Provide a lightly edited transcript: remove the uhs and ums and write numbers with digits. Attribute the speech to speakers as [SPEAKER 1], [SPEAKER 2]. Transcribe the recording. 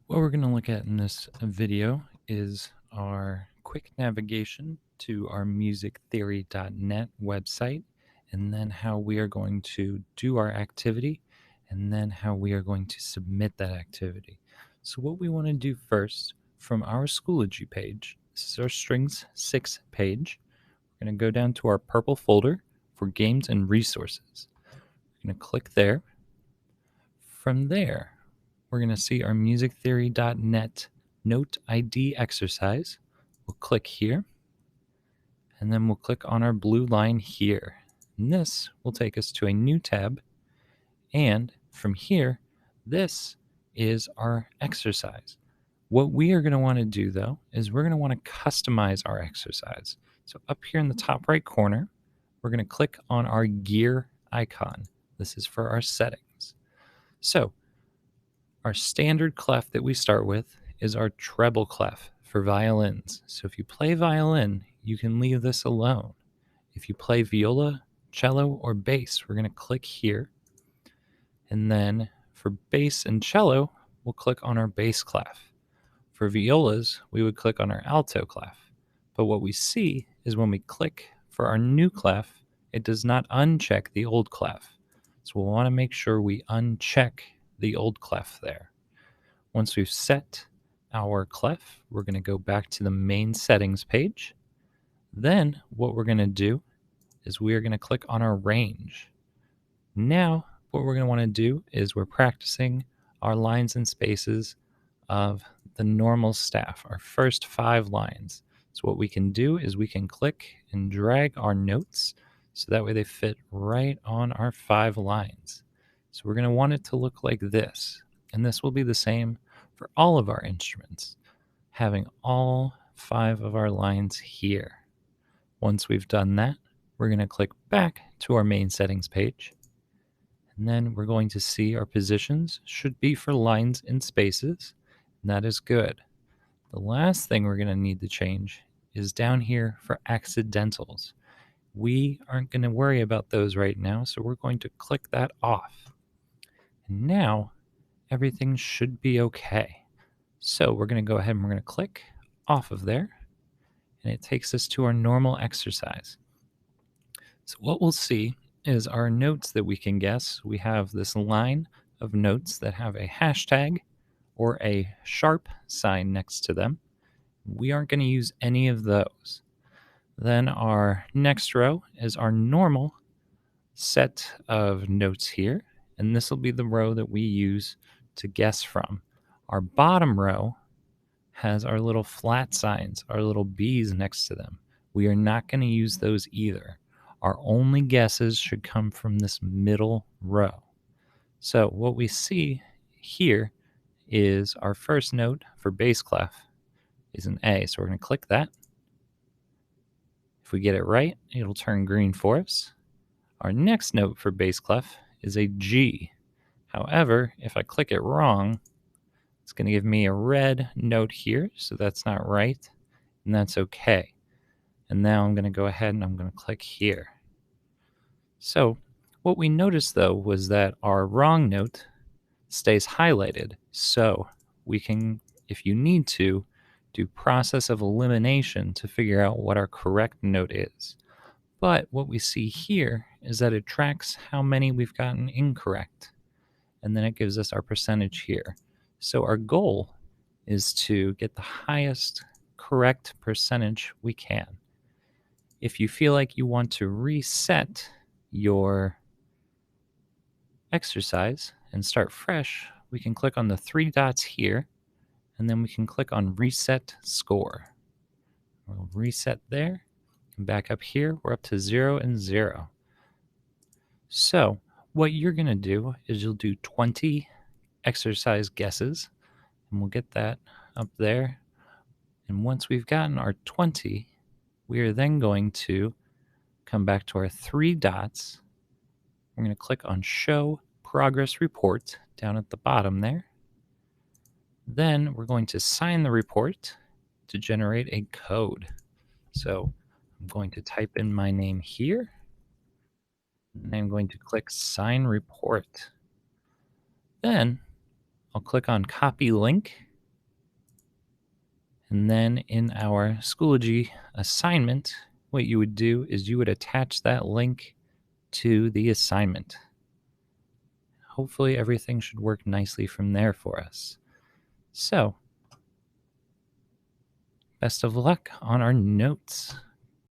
[SPEAKER 1] What we're going to look at in this video is our quick navigation to our musictheory.net website, and then how we are going to do our activity, and then how we are going to submit that activity. So, what we want to do first from our Schoology page, this is our Strings 6 page. We're going to go down to our purple folder for games and resources. We're going to click there. From there, we're going to see our musictheory.net note ID exercise. We'll click here, and then we'll click on our blue line here. And this will take us to a new tab. And from here, this is our exercise. What we are going to want to do, though, is we're going to want to customize our exercise. So up here in the top right corner, we're going to click on our gear icon. This is for our settings. So our standard clef that we start with is our treble clef for violins. So if you play violin, you can leave this alone. If you play viola, cello, or bass, we're going to click here. And then for bass and cello, we'll click on our bass clef. For violas, we would click on our alto clef. But what we see is when we click for our new clef, it does not uncheck the old clef. So we'll want to make sure we uncheck the old clef there. Once we've set our clef, we're going to go back to the main settings page. Then what we're going to do is we are going to click on our range. Now, what we're going to want to do is we're practicing our lines and spaces of the normal staff, our first 5 lines. So what we can do is we can click and drag our notes so that way they fit right on our 5 lines. So we're going to want it to look like this, and this will be the same for all of our instruments, having all 5 of our lines here. Once we've done that, we're going to click back to our main settings page, and then we're going to see our positions should be for lines and spaces, and that is good. The last thing we're going to need to change is down here for accidentals. We aren't going to worry about those right now, so we're going to click that off. And now everything should be okay. So we're going to go ahead and we're going to click off of there, and it takes us to our normal exercise. So what we'll see is our notes that we can guess. We have this line of notes that have a hashtag or a sharp sign next to them. We aren't going to use any of those. Then our next row is our normal set of notes here, and this will be the row that we use to guess from. Our bottom row has our little flat signs, our little B's next to them. We are not going to use those either. Our only guesses should come from this middle row. So what we see here is our first note for bass clef is an A. So we're going to click that. If we get it right, it'll turn green for us. Our next note for bass clef is a G. However, if I click it wrong, it's going to give me a red note here, so that's not right, and that's okay. And now I'm going to go ahead and I'm going to click here. So what we noticed, though, was that our wrong note stays highlighted, so we can, if you need to, do process of elimination to figure out what our correct note is. But what we see here is that it tracks how many we've gotten incorrect, and then it gives us our percentage here. So our goal is to get the highest correct percentage we can. If you feel like you want to reset your exercise and start fresh, we can click on the 3 dots here, and then we can click on Reset Score. We'll reset there, and back up here, we're up to 0 and 0. So what you're going to do is you'll do 20 exercise guesses, and we'll get that up there. And once we've gotten our 20, we are then going to come back to our 3 dots. We're going to click on Show Progress Report down at the bottom there. Then we're going to sign the report to generate a code. So I'm going to type in my name here, and I'm going to click Sign Report. Then I'll click on Copy Link, And then in our Schoology assignment, what you would do is you would attach that link to the assignment. Hopefully everything should work nicely from there for us. So, best of luck on our notes.